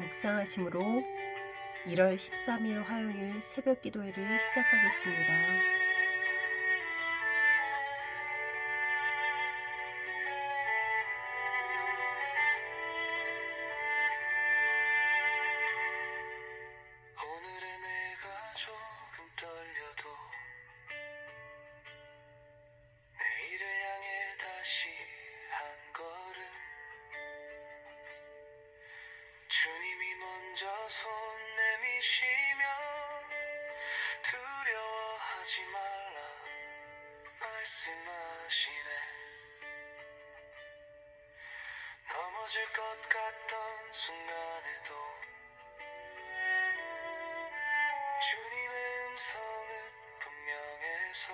묵상하심으로 1월 13일 화요일 새벽 기도회를 시작하겠습니다. 오늘의 내가 조금 떨려도 내일을 향해 다시 한 걸음 주님이 먼저 손 내미시며 두려워하지 말라 말씀하시네. 넘어질 것 같던 순간에도 주님의 음성은 분명해서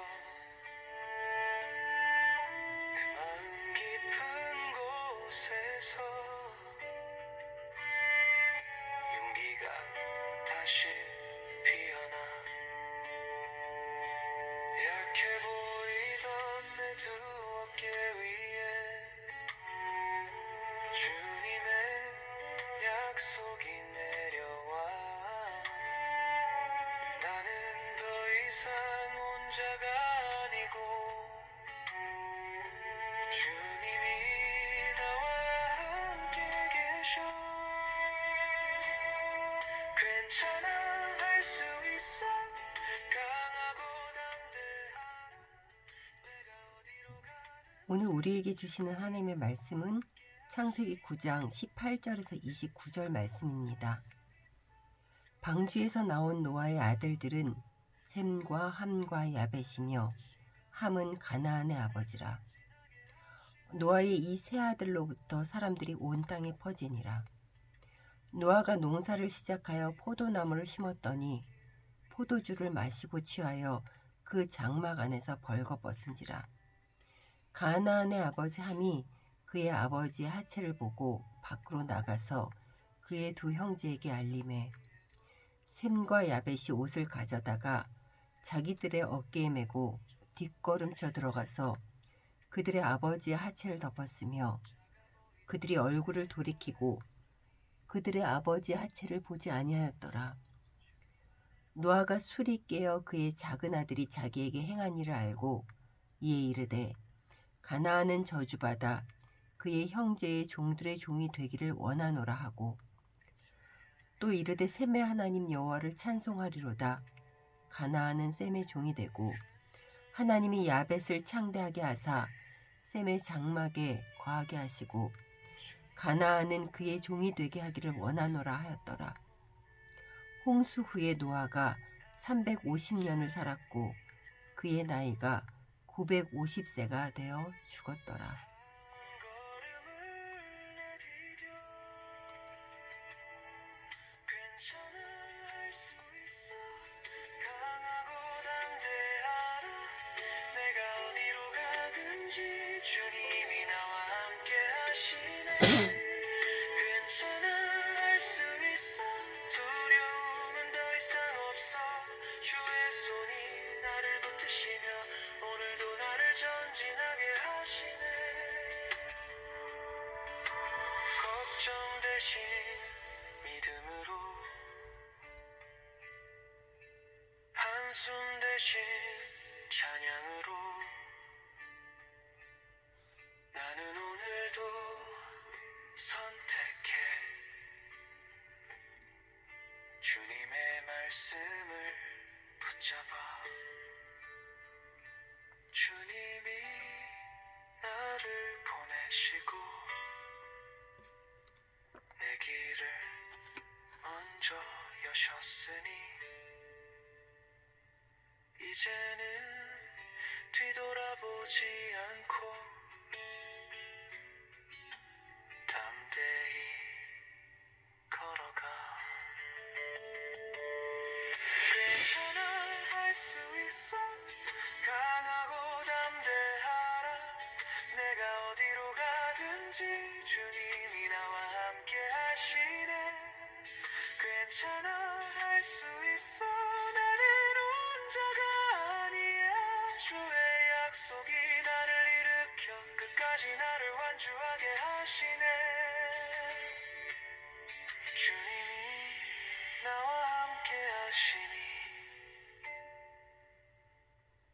내 마음 깊은 곳에서 용기가 다시 피어나 약해 보이던 내 두 어깨 위에 주님의 약속이 내려와 나는 더 이상 혼자가 아니고 주님이 나와 함께 계셔. 괜찮아 할 수 있어 강하고 담대하라 내가 어디로 가든. 오늘 우리에게 주시는 하나님의 말씀은 창세기 9장 18절에서 29절 말씀입니다. 방주에서 나온 노아의 아들들은 셈과 함과 야벳이며 함은 가나안의 아버지라. 노아의 이 세 아들로부터 사람들이 온 땅에 퍼지니라. 노아가 농사를 시작하여 포도나무를 심었더니 포도주를 마시고 취하여 그 장막 안에서 벌거벗은지라. 가나안의 아버지 함이 그의 아버지의 하체를 보고 밖으로 나가서 그의 두 형제에게 알림해 셈과 야벳이 옷을 가져다가 자기들의 어깨에 메고 뒷걸음쳐 들어가서 그들의 아버지의 하체를 덮었으며 그들이 얼굴을 돌이키고 그들의 아버지의 하체를 보지 아니하였더라. 노아가 술이 깨어 그의 작은 아들이 자기에게 행한 일을 알고 이에 이르되 가나안은 저주받아 그의 형제의 종들의 종이 되기를 원하노라 하고 또 이르되 셈의 하나님 여호와를 찬송하리로다. 가나안은 셈의 종이 되고 하나님이 야벳을 창대하게 하사 셈의 장막에 거하게 하시고 가나안은 그의 종이 되게 하기를 원하노라 하였더라. 홍수 후에 노아가 350년을 살았고 그의 나이가 950세가 되어 죽었더라. 걸음을 내디뎌 괜찮아 할 수 있어 강하고 담대하라 내가 어디로 가든지 주님이 나와 함께 하시네. 괜찮아 할 수 있어 두려움은 더 이상 없어 주의 손이 나를 붙드시며 오늘도 나를 전진하게 하시네. 걱정 대신 믿음으로 한숨 대신 찬양으로 나는 오늘도 선택해 주님의 말씀을 붙잡아. 주님이 나를 보내시고 내 길을 먼저 여셨으니 이제는 뒤돌아보지 않고 담대히 걸어가. 괜찮아 할 수 있어 강하고 담대하라 내가 어디로 가든지 주님이 나와 함께 하시네. 괜찮아 할 수 있어 나는 혼자가 아니야 주의 약속이 나를 일으켜 끝까지 나를 완주하게 하시네. 주님 나와 함께 하시니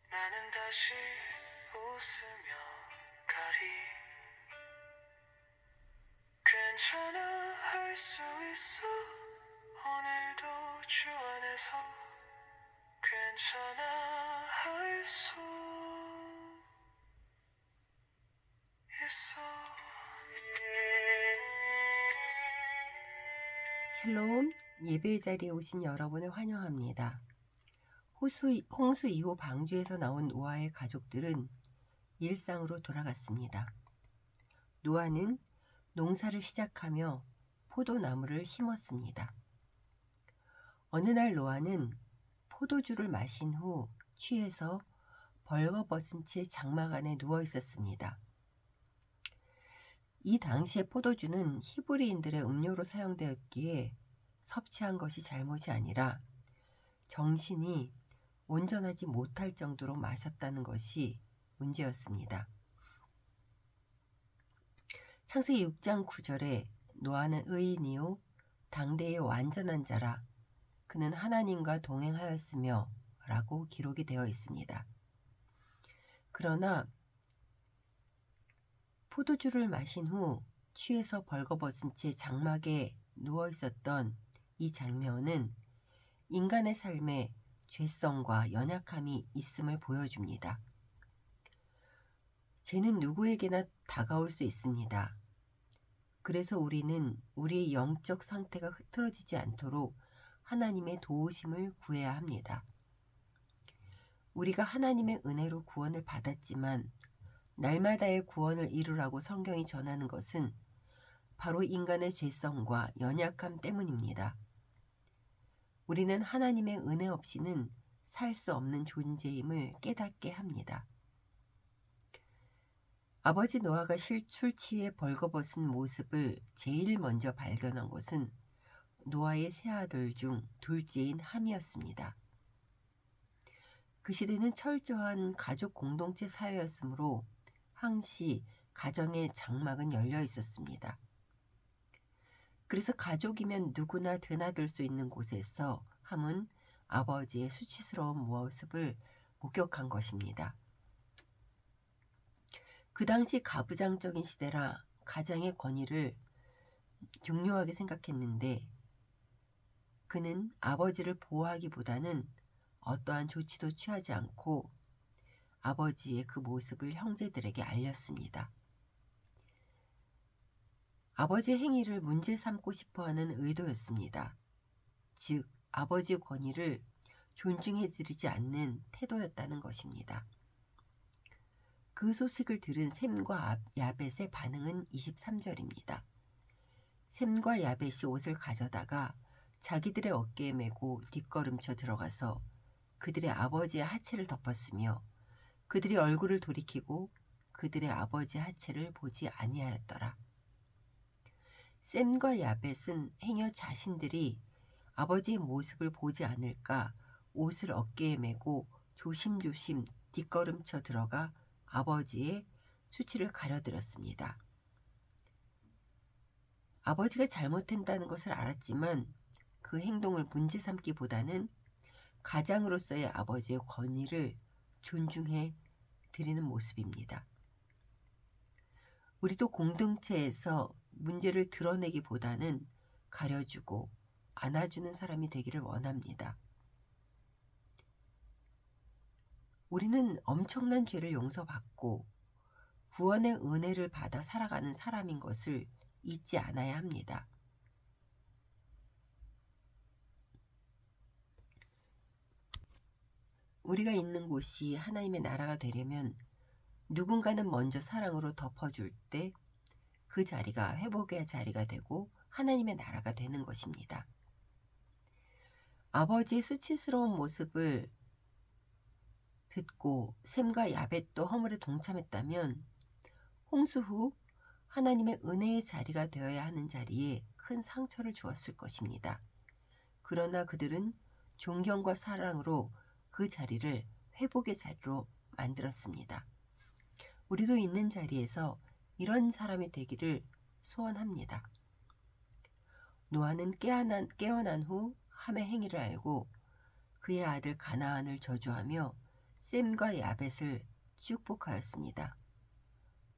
나는 다시 웃으며 가리. 괜찮아 할 수 있어. 오늘도 주 안에서 괜찮아 할 수 있어. 샬롬, 예배 자리에 오신 여러분을 환영합니다. 홍수 이후 방주에서 나온 노아의 가족들은 일상으로 돌아갔습니다. 노아는 농사를 시작하며 포도나무를 심었습니다. 어느 날 노아는 포도주를 마신 후 취해서 벌거벗은 채 장막 안에 누워 있었습니다. 이 당시의 포도주는 히브리인들의 음료로 사용되었기에 섭취한 것이 잘못이 아니라 정신이 온전하지 못할 정도로 마셨다는 것이 문제였습니다. 창세기 6장 9절에 노아는 의인이요 당대의 완전한 자라 그는 하나님과 동행하였으며 라고 기록이 되어 있습니다. 그러나 포도주를 마신 후 취해서 벌거벗은 채 장막에 누워 있었던 이 장면은 인간의 삶에 죄성과 연약함이 있음을 보여줍니다. 죄는 누구에게나 다가올 수 있습니다. 그래서 우리는 우리의 영적 상태가 흐트러지지 않도록 하나님의 도우심을 구해야 합니다. 우리가 하나님의 은혜로 구원을 받았지만 날마다의 구원을 이루라고 성경이 전하는 것은 바로 인간의 죄성과 연약함 때문입니다. 우리는 하나님의 은혜 없이는 살 수 없는 존재임을 깨닫게 합니다. 아버지 노아가 술 취해 벌거벗은 모습을 제일 먼저 발견한 것은 노아의 세 아들 중 둘째인 함이었습니다. 그 시대는 철저한 가족 공동체 사회였으므로 항시 가정의 장막은 열려 있었습니다. 그래서 가족이면 누구나 드나들 수 있는 곳에서 함은 아버지의 수치스러운 모습을 목격한 것입니다. 그 당시 가부장적인 시대라 가장의 권위를 중요하게 생각했는데 그는 아버지를 보호하기보다는 어떠한 조치도 취하지 않고 아버지의 그 모습을 형제들에게 알렸습니다. 아버지의 행위를 문제 삼고 싶어하는 의도였습니다. 즉, 아버지의 권위를 존중해드리지 않는 태도였다는 것입니다. 그 소식을 들은 셈과 야벳의 반응은 23절입니다. 셈과 야벳이 옷을 가져다가 자기들의 어깨에 메고 뒷걸음쳐 들어가서 그들의 아버지의 하체를 덮었으며 그들의 얼굴을 돌이키고 그들의 아버지의 하체를 보지 아니하였더라. 셈과 야벳은 행여 자신들이 아버지의 모습을 보지 않을까 옷을 어깨에 메고 조심조심 뒷걸음쳐 들어가 아버지의 수치를 가려들었습니다. 아버지가 잘못한다는 것을 알았지만 그 행동을 문제 삼기보다는 가장으로서의 아버지의 권위를 존중해 드리는 모습입니다. 우리도 공동체에서 문제를 드러내기보다는 가려주고 안아주는 사람이 되기를 원합니다. 우리는 엄청난 죄를 용서받고 구원의 은혜를 받아 살아가는 사람인 것을 잊지 않아야 합니다. 우리가 있는 곳이 하나님의 나라가 되려면 누군가는 먼저 사랑으로 덮어줄 때 그 자리가 회복의 자리가 되고 하나님의 나라가 되는 것입니다. 아버지의 수치스러운 모습을 듣고 셈과 야벳도 허물에 동참했다면 홍수 후 하나님의 은혜의 자리가 되어야 하는 자리에 큰 상처를 주었을 것입니다. 그러나 그들은 존경과 사랑으로 그 자리를 회복의 자리로 만들었습니다. 우리도 있는 자리에서 이런 사람이 되기를 소원합니다. 노아는 깨어난 후 함의 행위를 알고 그의 아들 가나안을 저주하며 셈과 야벳을 축복하였습니다.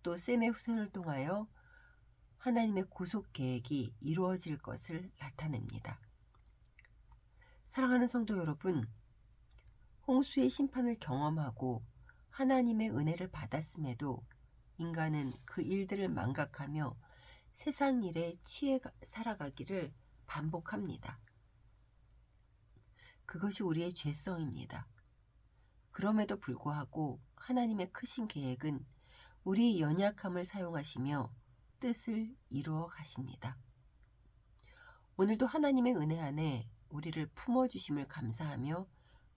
또 셈의 후손을 통하여 하나님의 구속 계획이 이루어질 것을 나타냅니다. 사랑하는 성도 여러분, 홍수의 심판을 경험하고 하나님의 은혜를 받았음에도 인간은 그 일들을 망각하며 세상 일에 취해 살아가기를 반복합니다. 그것이 우리의 죄성입니다. 그럼에도 불구하고 하나님의 크신 계획은 우리의 연약함을 사용하시며 뜻을 이루어 가십니다. 오늘도 하나님의 은혜 안에 우리를 품어주심을 감사하며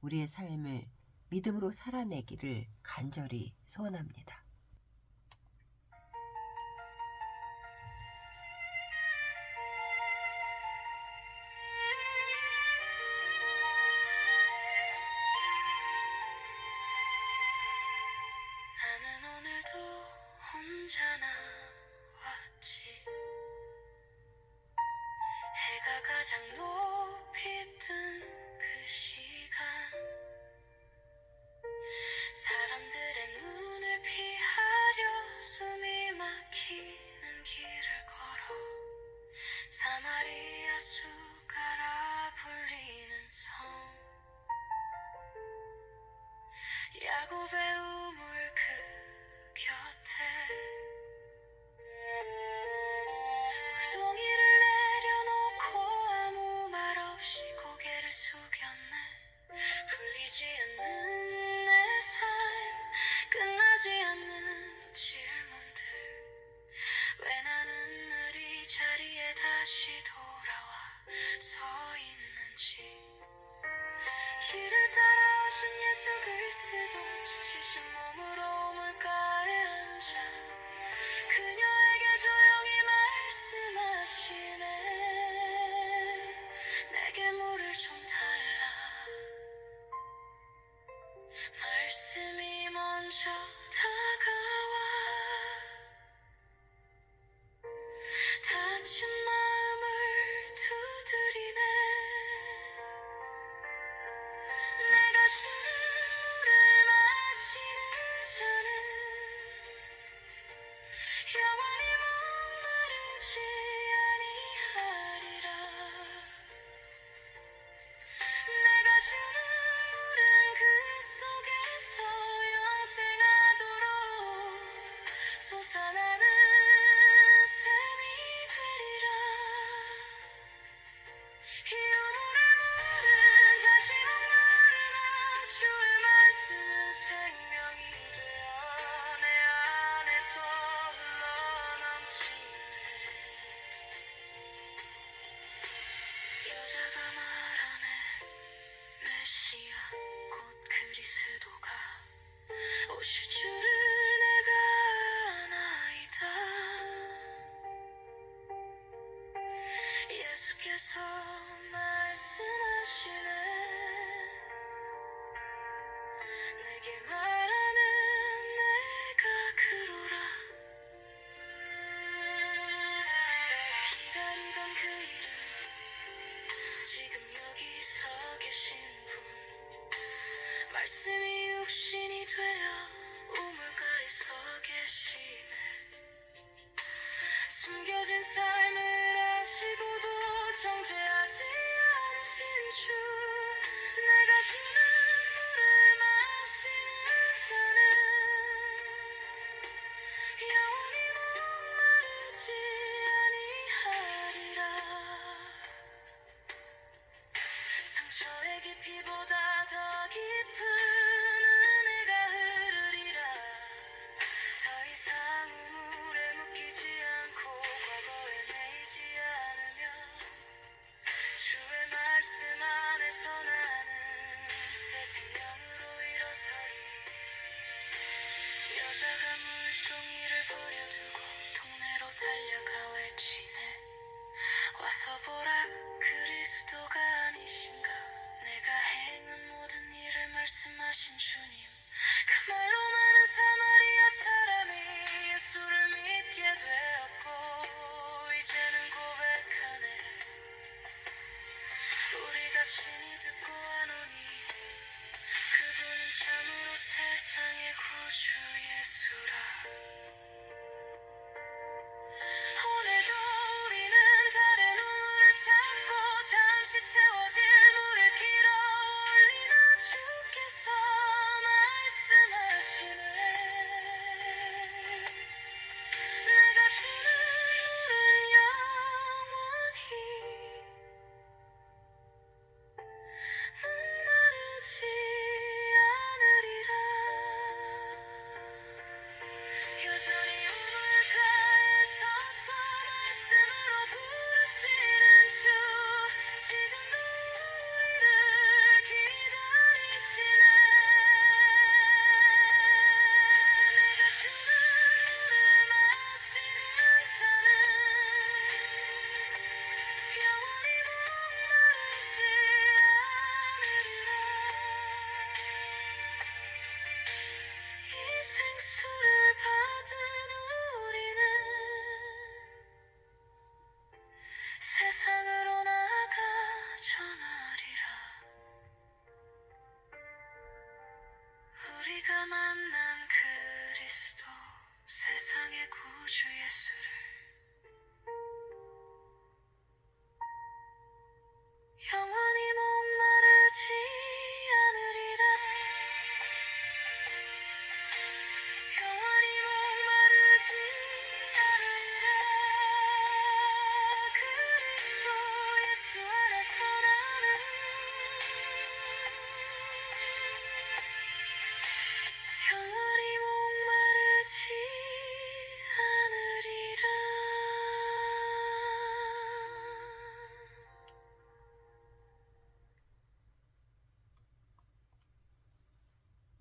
우리의 삶을 믿음으로 살아내기를 간절히 소원합니다. 나는 오늘도 혼자 나왔지. 해가 가장 높이 뜬 그 시간, 사람들의 눈을 피하려 숨이 막히는 길을 걸어 사마리아 수가라 불리는 성, 야곱의 우물 그 곁에 물동이를 내려놓고 아무 말 없이 고개를 숙였네. 풀리지 않는 내 삶, 끝나지 않는 질문들, 왜 나는 늘 이 자리에 다시 돌아와 서 있는지. 길을 따라오신 예수 그리스도, 지치신 몸으로 물가에 앉아 그녀에게 조용히 말씀하시네. 내게 물을 좀 달라. 말씀이 먼저 다가와 다친 마음을 두드리네. 내가 주는 물을 마시는 자는 영원히 목마르지 아니하리라. 내가 주는 물은 그 속에서 영생하도록 솟아나는 샘이 되리라. 이 우물의 물은 다시 목마르나 주의 말씀은 생명이 되어 내 안에서 흘러넘치네. 여자가 말하네. 메시아 곧 그리스도가 오실 줄을 내가 아나이다. 예수께서 말씀하시네. 내게 말하는 내가 그로라. 기다리던 그 일을 지금 여기 서 계신 분, 말씀이 육신이 되어 우물가에 서 계시네. 숨겨진 삶을 아시고도 정죄하지 않으신 주, 내가 주는 물을 마시는 자는 영원히 목마르지 아니하리라. 상처의 깊이보다 더 깊은 은혜가 흐르리라. 더 이상 우물에 묶이지 않고 과거에 매이지 않으며 주의 말씀 안에서 나는 새 생명으로 일어서리. 여자가 물동이를 버려두고 동네로 달려가